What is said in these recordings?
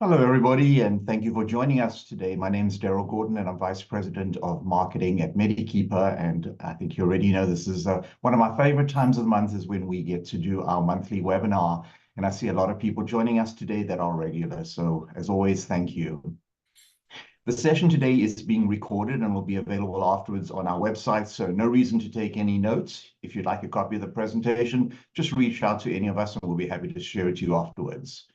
Hello, everybody, and thank you for joining us today. My name is Daryl Gordon, and I'm Vice President of Marketing at MediKeeper. And I think you already know this is one of my favorite times of the month is when we get to do our monthly webinar. And I see a lot of people joining us today that are regular. So as always, thank you. The session today is being recorded and will be available afterwards on our website. So no reason to take any notes. If you'd like a copy of the presentation, just reach out to any of us and we'll be happy to share it to you afterwards.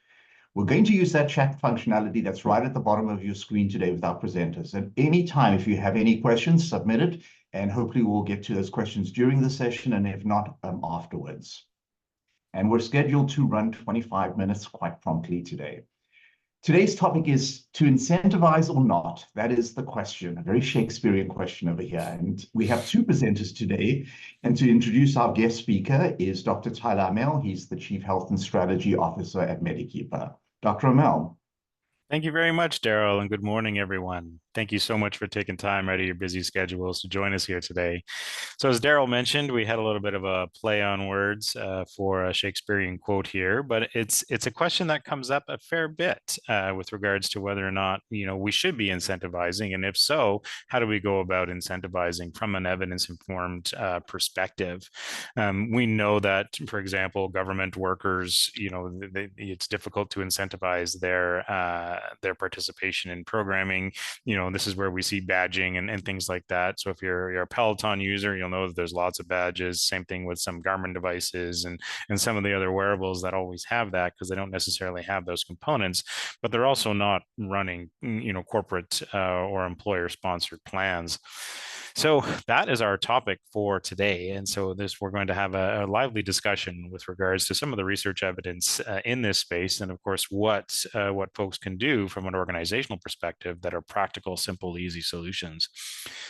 We're going to use that chat functionality that's right at the bottom of your screen today with our presenters. At any time, if you have any questions, submit it, and hopefully we'll get to those questions during the session, and if not, afterwards. And we're scheduled to run 25 minutes quite promptly today. Today's topic is to incentivize or not. That is the question, a very Shakespearean question over here. And we have two presenters today. And to introduce our guest speaker is Dr. Tyler Amell. He's the Chief Health and Strategy Officer at MediKeeper. Dr. Amell. Thank you very much, Daryl, and good morning, everyone. Thank you so much for taking time out of your busy schedules to join us here today. So as Daryl mentioned, we had a little bit of a play on words for a Shakespearean quote here, but it's a question that comes up a fair bit with regards to whether or not, we should be incentivizing, and if so, how do we go about incentivizing from an evidence-informed perspective? We know that, for example, government workers, it's difficult to incentivize their participation in programming. This is where we see badging and things like that. So if you're a Peloton user, you'll know that there's lots of badges. Same thing with some Garmin devices and some of the other wearables that always have that because they don't necessarily have those components, but they're also not running, corporate or employer sponsored plans. So that is our topic for today. And so we're going to have a lively discussion with regards to some of the research evidence in this space. And of course, what folks can do from an organizational perspective that are practical, simple, easy solutions.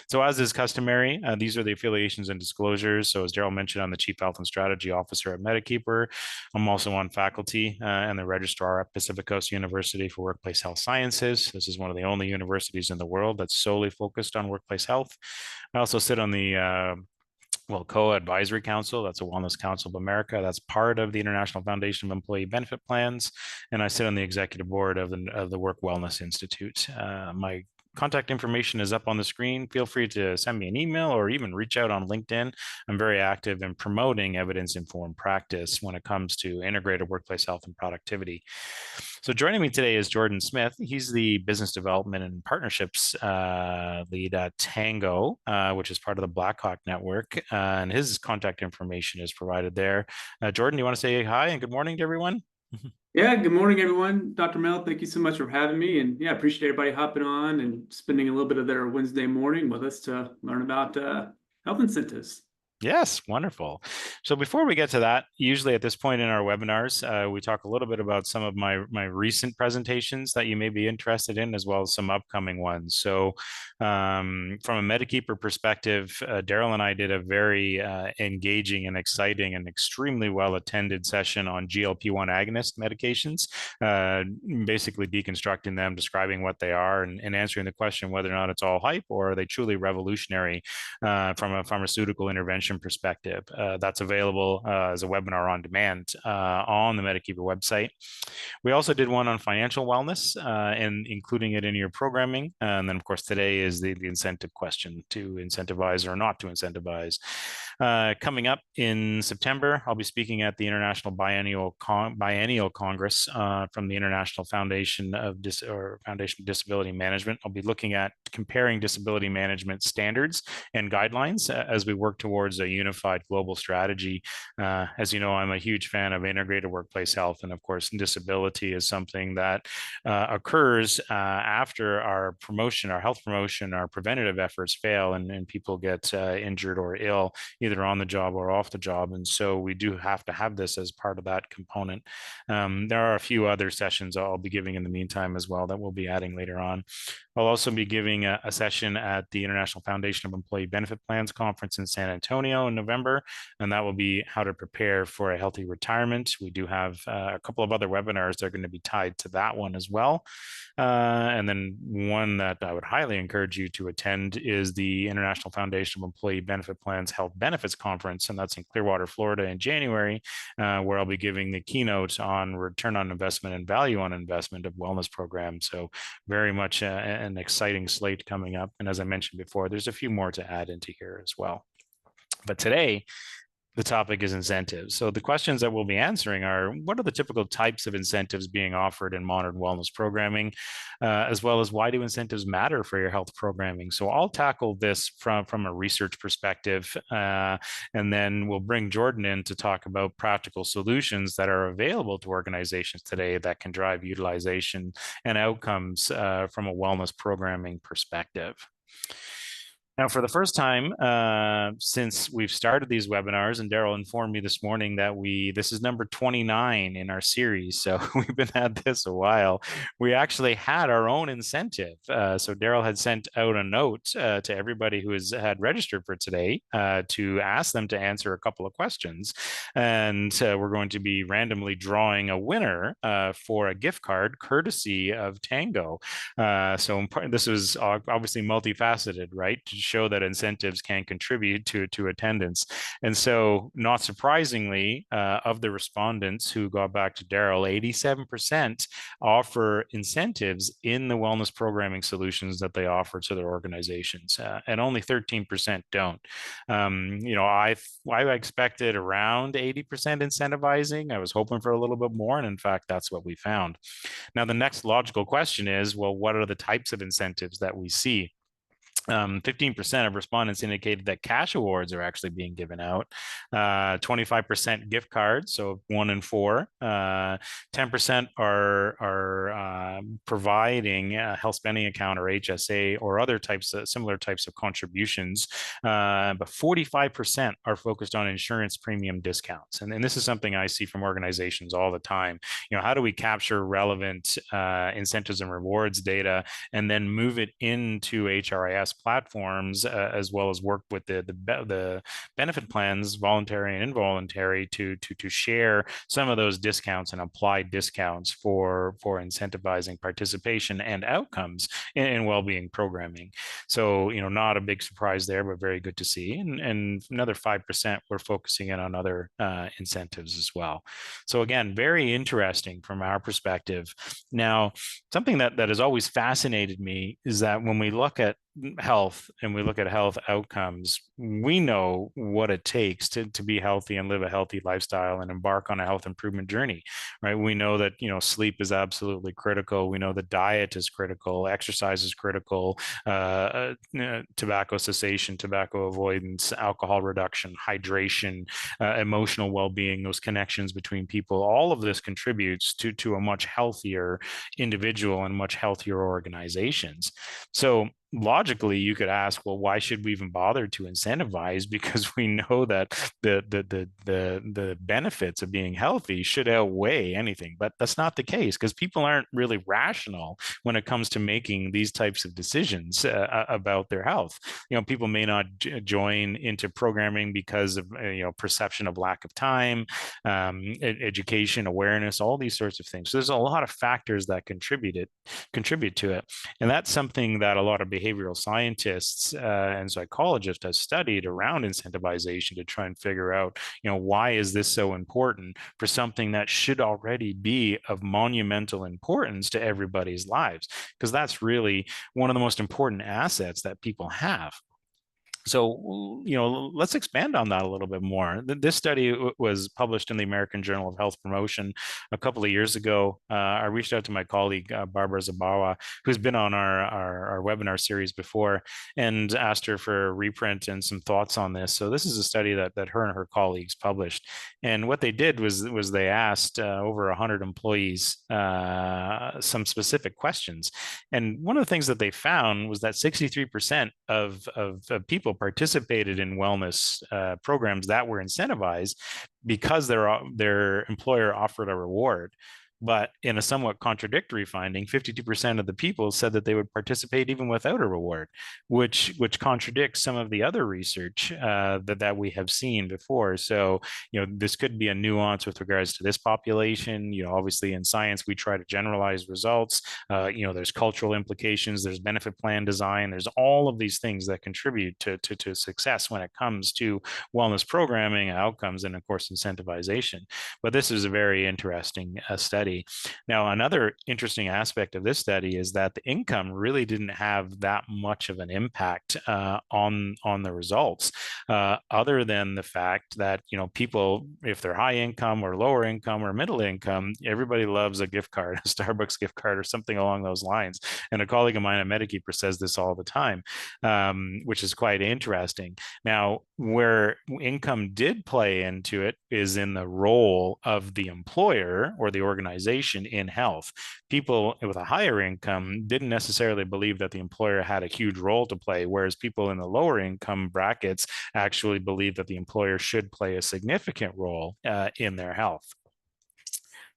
So as is customary, these are the affiliations and disclosures. So as Daryl mentioned, I'm the Chief Health and Strategy Officer at MediKeeper. I'm also on faculty and the registrar at Pacific Coast University for Workplace Health Sciences. This is one of the only universities in the world that's solely focused on workplace health. I also sit on the Co-Advisory Council. That's a Wellness Council of America. That's part of the International Foundation of Employee Benefit Plans. And I sit on the executive board of the Work Wellness Institute. My contact information is up on the screen. Feel free to send me an email or even reach out on LinkedIn. I'm very active in promoting evidence-informed practice when it comes to integrated workplace health and productivity. So joining me today is Jordan Smith. He's the business development and partnerships lead at Tango, which is part of the Blackhawk Network. And his contact information is provided there. Jordan, do you want to say hi and good morning to everyone? Yeah, good morning, everyone. Dr. Mel, thank you so much for having me. And yeah, appreciate everybody hopping on and spending a little bit of their Wednesday morning with us to learn about health incentives. Yes, wonderful. So before we get to that, usually at this point in our webinars, we talk a little bit about some of my recent presentations that you may be interested in, as well as some upcoming ones. So from a MediKeeper perspective, Daryl and I did a very engaging and exciting and extremely well-attended session on GLP-1 agonist medications, basically deconstructing them, describing what they are, and answering the question whether or not it's all hype or are they truly revolutionary from a pharmaceutical intervention perspective. That's available as a webinar on demand on the MediKeeper website. We also did one on financial wellness and including it in your programming. And then, of course, today is the incentive question, to incentivize or not to incentivize. Coming up in September, I'll be speaking at the International Biennial Congress from the International Foundation of Disability Management. I'll be looking at comparing disability management standards and guidelines as we work towards a unified global strategy. As you know, I'm a huge fan of integrated workplace health, and of course, disability is something that occurs after our health promotion, our preventative efforts fail, and people get injured or ill, either on the job or off the job. And so we do have to have this as part of that component. There are a few other sessions I'll be giving in the meantime as well that we'll be adding later on. I'll also be giving a session at the International Foundation of Employee Benefit Plans Conference in San Antonio in November, and that will be how to prepare for a healthy retirement. We do have a couple of other webinars that are going to be tied to that one as well. And then one that I would highly encourage you to attend is the International Foundation of Employee Benefit Plans Health Benefit Benefits Conference, and that's in Clearwater, Florida in January, where I'll be giving the keynote on return on investment and value on investment of wellness programs. So very much an exciting slate coming up. And as I mentioned before, there's a few more to add into here as well. But today, the topic is incentives. So the questions that we'll be answering are, what are the typical types of incentives being offered in modern wellness programming, as well as why do incentives matter for your health programming? So I'll tackle this from a research perspective, and then we'll bring Jordan in to talk about practical solutions that are available to organizations today that can drive utilization and outcomes from a wellness programming perspective. Now, for the first time since we've started these webinars, and Daryl informed me this morning that this is number 29 in our series, so we've been at this a while. We actually had our own incentive. So Daryl had sent out a note to everybody who had registered for today to ask them to answer a couple of questions. And we're going to be randomly drawing a winner for a gift card courtesy of Tango. So this was obviously multifaceted, right? To show that incentives can contribute to attendance. And so, not surprisingly, of the respondents who got back to Daryl, 87% offer incentives in the wellness programming solutions that they offer to their organizations, and only 13% don't. I expected around 80% incentivizing. I was hoping for a little bit more, and in fact, that's what we found. Now, the next logical question is, well, what are the types of incentives that we see? 15% of respondents indicated that cash awards are actually being given out. 25% gift cards, so 1 in 4. 10% are providing a health spending account or HSA or other similar types of contributions. But 45% are focused on insurance premium discounts. And this is something I see from organizations all the time. How do we capture relevant incentives and rewards data and then move it into HRIS platforms, as well as work with the benefit plans, voluntary and involuntary, to share some of those discounts and apply discounts for incentivizing participation and outcomes in well-being programming. So, not a big surprise there, but very good to see. And another 5% we're focusing in on other incentives as well. So again, very interesting from our perspective. Now, something that has always fascinated me is that when we look at health and we look at health outcomes, we know what it takes to be healthy and live a healthy lifestyle and embark on a health improvement journey, right? We know that, sleep is absolutely critical. We know that diet is critical, exercise is critical, tobacco cessation, tobacco avoidance, alcohol reduction, hydration, emotional well-being, those connections between people. All of this contributes to a much healthier individual and much healthier organizations. So logically, you could ask, well, why should we even bother to incentivize? Because we know that the benefits of being healthy should outweigh anything. But that's not the case, because people aren't really rational when it comes to making these types of decisions about their health. People may not join into programming because of perception of lack of time, education, awareness, all these sorts of things. So there's a lot of factors that contribute to it, and that's something that a lot of behavioral scientists and psychologists have studied around incentivization to try and figure out, why is this so important for something that should already be of monumental importance to everybody's lives? Because that's really one of the most important assets that people have. So, let's expand on that a little bit more. This study was published in the American Journal of Health Promotion a couple of years ago. I reached out to my colleague, Barbara Zabawa, who's been on our webinar series before, and asked her for a reprint and some thoughts on this. So this is a study that her and her colleagues published. And what they did was they asked over 100 employees some specific questions. And one of the things that they found was that 63% of people participated in wellness programs that were incentivized because their employer offered a reward. But in a somewhat contradictory finding, 52% of the people said that they would participate even without a reward, which contradicts some of the other research that we have seen before. So, this could be a nuance with regards to this population. Obviously in science, we try to generalize results. There's cultural implications, there's benefit plan design, there's all of these things that contribute to success when it comes to wellness programming, outcomes, and of course, incentivization. But this is a very interesting study. Now, another interesting aspect of this study is that the income really didn't have that much of an impact on the results, other than the fact that people, if they're high income or lower income or middle income, everybody loves a gift card, a Starbucks gift card or something along those lines. And a colleague of mine at MediKeeper says this all the time, which is quite interesting. Now, where income did play into it is in the role of the employer or the organization in health. People with a higher income didn't necessarily believe that the employer had a huge role to play, whereas people in the lower income brackets actually believe that the employer should play a significant role in their health.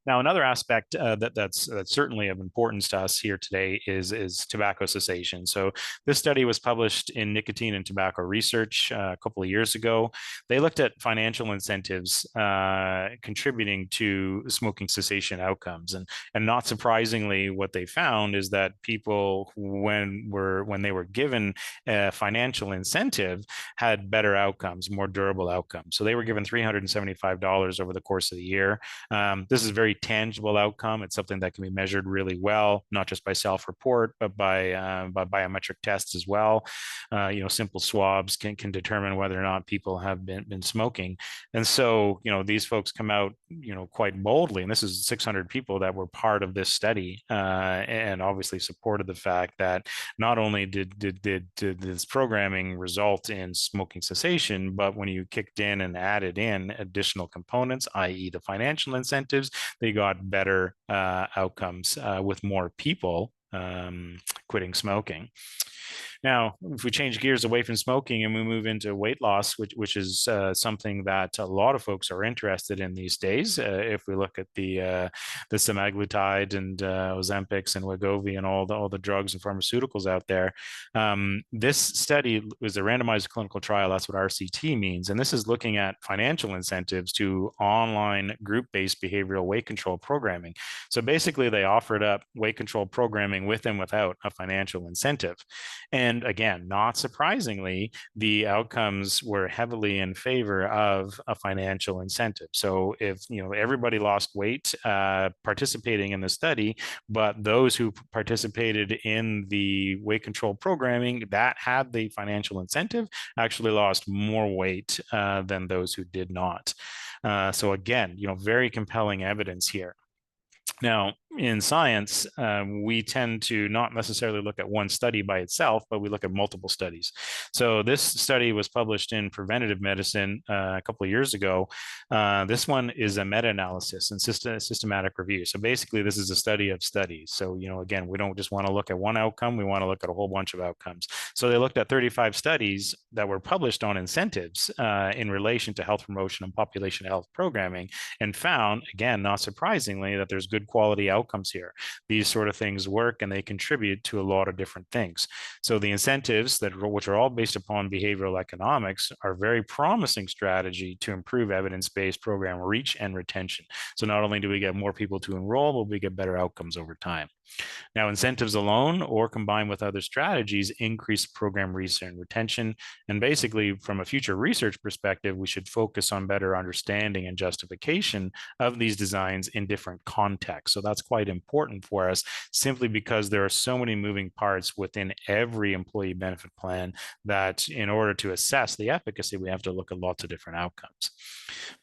Now, another aspect that's certainly of importance to us here today is tobacco cessation. So this study was published in Nicotine and Tobacco Research a couple of years ago. They looked at financial incentives contributing to smoking cessation outcomes. And not surprisingly, what they found is that people, when they were given a financial incentive, had better outcomes, more durable outcomes. So they were given $375 over the course of the year. This is a very tangible outcome. It's something that can be measured really well, not just by self-report, but by biometric tests as well. Simple swabs can determine whether or not people have been smoking. And so, these folks come out, quite boldly. And this is 600 people that were part of this study, and obviously supported the fact that not only did this programming result in smoking cessation, but when you kicked in and added in additional components, i.e. the financial incentives, they got better outcomes with more people quitting smoking. Now, if we change gears away from smoking and we move into weight loss, which is something that a lot of folks are interested in these days, if we look at the semaglutide and Ozempic and Wegovy and all the drugs and pharmaceuticals out there, this study was a randomized clinical trial. That's what RCT means, and this is looking at financial incentives to online group-based behavioral weight control programming. So basically, they offered up weight control programming with and without a financial incentive. And again, not surprisingly, the outcomes were heavily in favor of a financial incentive. So if everybody lost weight participating in the study, but those who participated in the weight control programming that had the financial incentive actually lost more weight than those who did not. So again, very compelling evidence here. Now, in science, we tend to not necessarily look at one study by itself, but we look at multiple studies. So this study was published in Preventative Medicine a couple of years ago. This one is a meta-analysis and systematic review. So basically, this is a study of studies. So, again, we don't just want to look at one outcome. We want to look at a whole bunch of outcomes. So they looked at 35 studies that were published on incentives in relation to health promotion and population health programming, and found, again, not surprisingly, that there's good quality outcomes here. These sort of things work and they contribute to a lot of different things. So the incentives, which are all based upon behavioral economics, are a very promising strategy to improve evidence-based program reach and retention. So not only do we get more people to enroll, but we get better outcomes over time. Now, incentives alone or combined with other strategies increase program reach and retention. And basically, from a future research perspective, we should focus on better understanding and justification of these designs in different contexts. So that's quite important for us, simply because there are so many moving parts within every employee benefit plan that in order to assess the efficacy, we have to look at lots of different outcomes.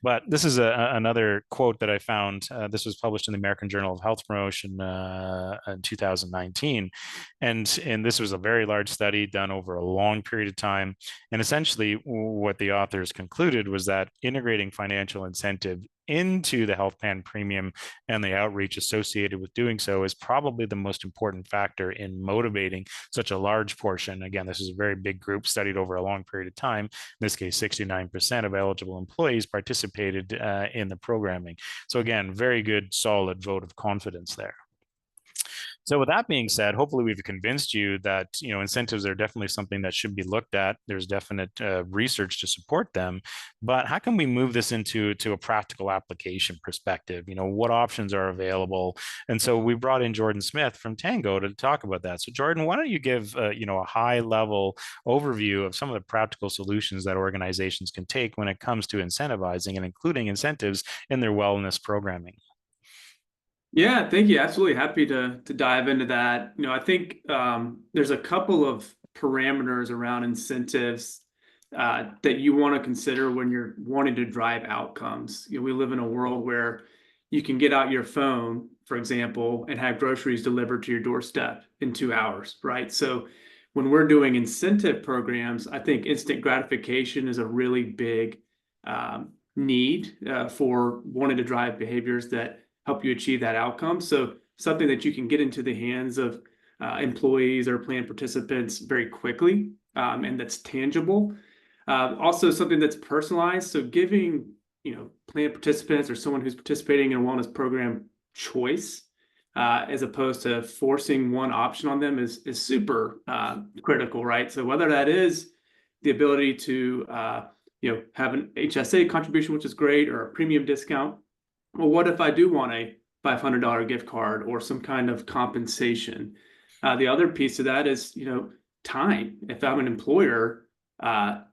But this is another quote that I found. This was published in the American Journal of Health Promotion in 2019. And this was a very large study done over a long period of time. And essentially what the authors concluded was that integrating financial incentive into the health plan premium and the outreach associated with doing so is probably the most important factor in motivating such a large portion. Again, this is a very big group studied over a long period of time. In this case, 69% of eligible employees participated in the programming. So again, very good, solid vote of confidence there. So with that being said, hopefully we've convinced you that incentives are definitely something that should be looked at. There's definite research to support them, but how can we move this into a practical application perspective? What options are available? And so we brought in Jordan Smith from Tango to talk about that. So Jordan, why don't you give a high level overview of some of the practical solutions that organizations can take when it comes to incentivizing and including incentives in their wellness programming? Yeah, thank you. Absolutely happy to dive into that. I think there's a couple of parameters around incentives that you want to consider when you're wanting to drive outcomes. We live in a world where you can get out your phone, for example, and have groceries delivered to your doorstep in 2 hours, right? So when we're doing incentive programs, I think instant gratification is a really big need for wanting to drive behaviors that help you achieve that outcome. So something that you can get into the hands of employees or plan participants very quickly, and that's tangible. Also something that's personalized. So giving, plan participants or someone who's participating in a wellness program choice, as opposed to forcing one option on them is super critical, right? So whether that is the ability to, have an HSA contribution, which is great, or a premium discount. Well, what if I do want a $500 gift card or some kind of compensation? The other piece of that is, time. If I'm an employer, I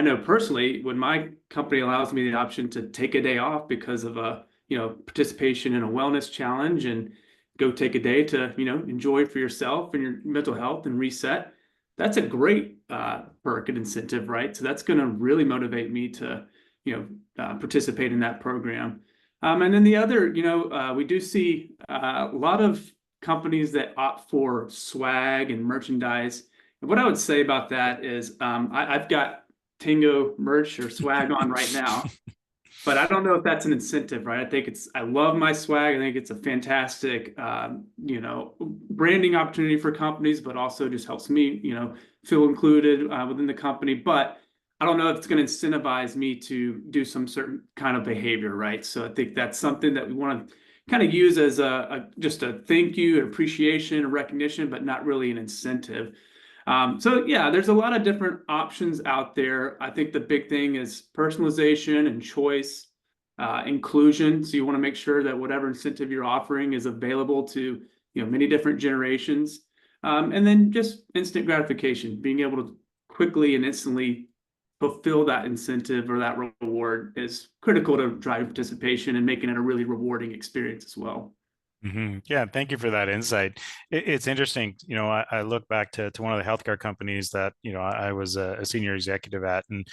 know personally when my company allows me the option to take a day off because of a, participation in a wellness challenge and go take a day to, enjoy for yourself and your mental health and reset. That's a great perk and incentive, right? So that's going to really motivate me to, participate in that program. And then the other, we do see a lot of companies that opt for swag and merchandise. And what I would say about that is I've got Tango merch or swag on right now, but I don't know if that's an incentive, right? I love my swag. I think it's a fantastic, branding opportunity for companies, but also just helps me, feel included within the company. But I don't know if it's going to incentivize me to do some certain kind of behavior, right? So I think that's something that we want to kind of use as just a thank you, an appreciation, a recognition, but not really an incentive. So yeah, there's a lot of different options out there. I think the big thing is personalization and choice, inclusion. So you want to make sure that whatever incentive you're offering is available to many different generations, and then just instant gratification, being able to quickly and instantly fulfill that incentive or that reward is critical to driving participation and making it a really rewarding experience as well. Mm-hmm. Yeah, thank you for that insight. It's interesting. I look back to one of the healthcare companies that, I was a senior executive at. And,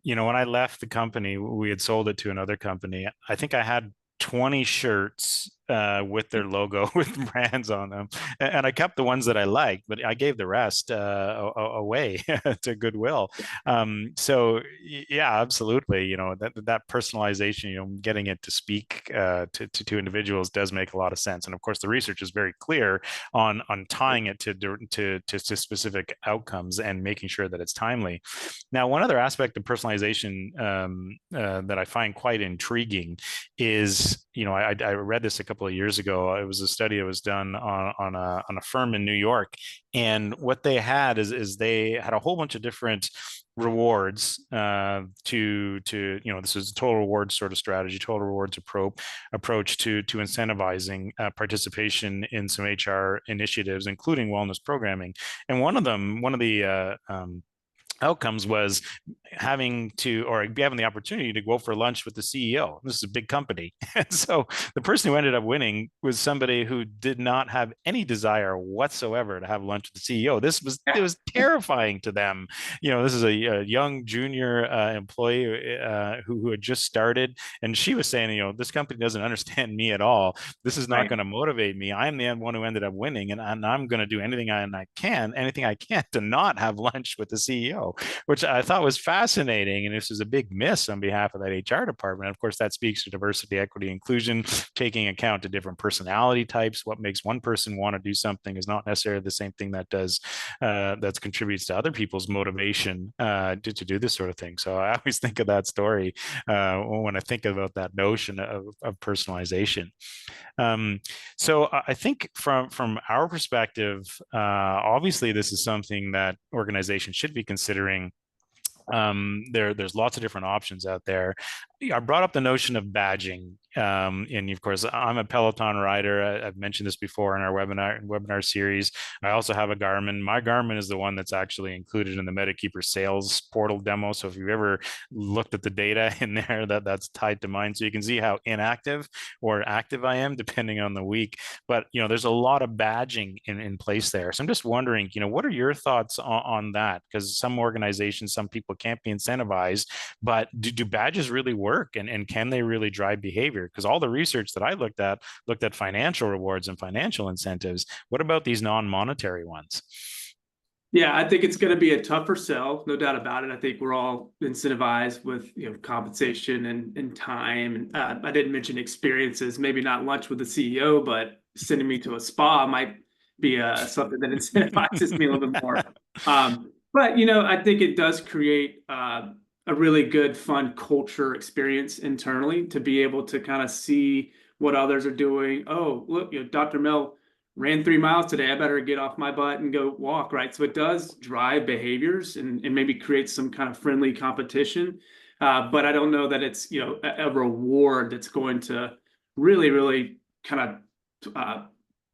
when I left the company, we had sold it to another company. I think I had 20 shirts with their logo with brands on them, and I kept the ones that I liked, but I gave the rest away to Goodwill. So yeah, absolutely. That personalization, getting it to speak to individuals does make a lot of sense. And of course, the research is very clear on tying it to specific outcomes and making sure that it's timely. Now, one other aspect of personalization that I find quite intriguing is, I read this a couple of years ago. It was a study that was done on a firm in New York, and what they had is they had a whole bunch of different rewards this is a total rewards sort of strategy, total rewards approach to incentivizing participation in some HR initiatives, including wellness programming. And one of the outcomes was having the opportunity to go for lunch with the CEO. This is a big company. And so the person who ended up winning was somebody who did not have any desire whatsoever to have lunch with the CEO. It was terrifying to them. This is a young junior employee who had just started. And she was saying, this company doesn't understand me at all. This is not going to motivate me. I'm the one who ended up winning, and I'm going to do anything I can to not have lunch with the CEO. CEO, which I thought was fascinating. And this is a big miss on behalf of that HR department. Of course, that speaks to diversity, equity, inclusion, taking account to different personality types. What makes one person want to do something is not necessarily the same thing that contributes to other people's motivation to do this sort of thing. So I always think of that story when I think about that notion of personalization. So I think from our perspective, obviously this is something that organizations should be considering. There's lots of different options out there. I brought up the notion of badging, and of course, I'm a Peloton rider. I've mentioned this before in our webinar series. I also have a Garmin. My Garmin is the one that's actually included in the MediKeeper sales portal demo. So if you've ever looked at the data in there, that's tied to mine, so you can see how inactive or active I am depending on the week. But there's a lot of badging in place there. So I'm just wondering, what are your thoughts on that? Because some organizations, some people can't be incentivized, but do badges really work, and can they really drive behavior? Because all the research that I looked at financial rewards and financial incentives. What about these non-monetary ones? Yeah, I think it's going to be a tougher sell, no doubt about it. I think we're all incentivized with compensation and time. And I didn't mention experiences, maybe not lunch with the CEO, but sending me to a spa might be something that incentivizes me a little bit more. But I think it does create a really good, fun culture experience internally to be able to kind of see what others are doing. Oh, look, Dr. Amell ran 3 miles today. I better get off my butt and go walk, right? So it does drive behaviors and maybe create some kind of friendly competition. But I don't know that it's a reward that's going to really, really kind of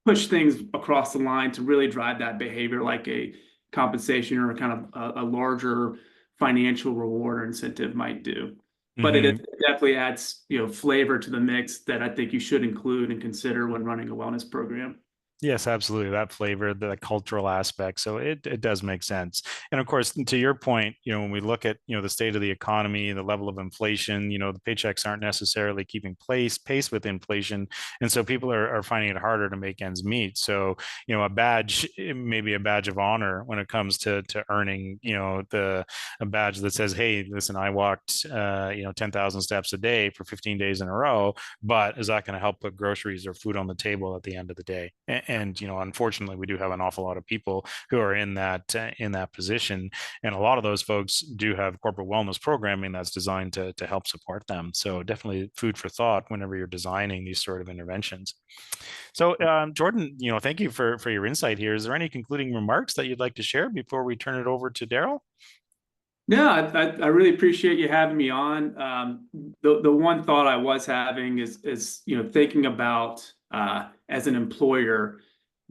push things across the line to really drive that behavior, like a compensation or kind of a larger financial reward or incentive might do. But it definitely adds flavor to the mix that I think you should include and consider when running a wellness program. Yes, absolutely. That flavor, the cultural aspect. So it does make sense. And of course, to your point, when we look at, the state of the economy, the level of inflation, the paychecks aren't necessarily keeping pace with inflation. And so people are finding it harder to make ends meet. So, a badge, maybe a badge of honor when it comes to earning, a badge that says, hey, listen, I walked, 10,000 steps a day for 15 days in a row, but is that going to help put groceries or food on the table at the end of the day? And unfortunately, we do have an awful lot of people who are in that position, and a lot of those folks do have corporate wellness programming that's designed to help support them. So definitely food for thought whenever you're designing these sort of interventions. So Jordan, thank you for your insight here. Is there any concluding remarks that you'd like to share before we turn it over to Daryl? Yeah, I really appreciate you having me on. The one thought I was having is thinking about as an employer,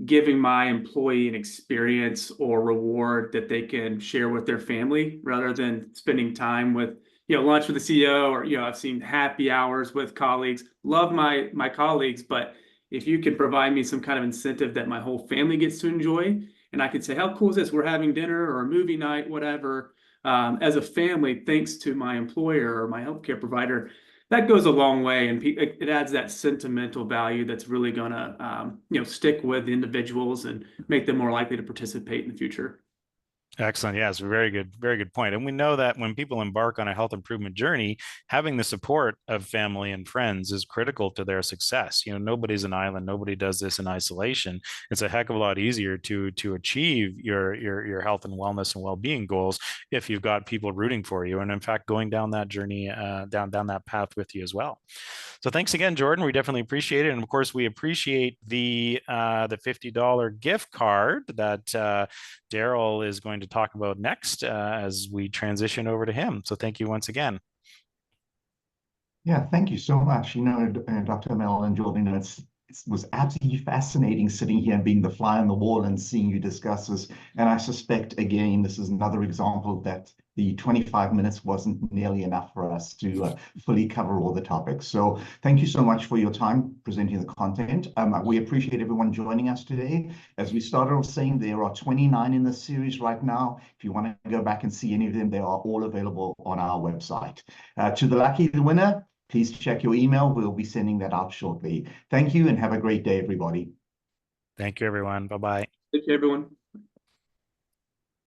giving my employee an experience or reward that they can share with their family rather than spending time with lunch with the CEO, or I've seen happy hours with colleagues. Love my colleagues, but if you could provide me some kind of incentive that my whole family gets to enjoy, and I could say, how cool is this? We're having dinner or a movie night, whatever. As a family, thanks to my employer or my healthcare provider, that goes a long way, and it adds that sentimental value that's really going to stick with individuals and make them more likely to participate in the future. Excellent. Yes, very good point. And we know that when people embark on a health improvement journey, having the support of family and friends is critical to their success. Nobody's an island. Nobody does this in isolation. It's a heck of a lot easier to achieve your health and wellness and well-being goals if you've got people rooting for you, and in fact going down that journey, down that path with you as well. So thanks again, Jordan. We definitely appreciate it, and of course we appreciate the $50 gift card that Daryl is going to talk about next as we transition over to him. So thank you once again. Yeah, thank you so much. Dr. Amell and Jordan, it was absolutely fascinating sitting here and being the fly on the wall and seeing you discuss this. And I suspect, again, this is another example that the 25 minutes wasn't nearly enough for us to fully cover all the topics. So thank you so much for your time presenting the content. We appreciate everyone joining us today. As we started off saying, there are 29 in the series right now. If you want to go back and see any of them, they are all available on our website. To the lucky winner, please check your email. We'll be sending that out shortly. Thank you and have a great day, everybody. Thank you, everyone. Bye-bye. Thank you, everyone.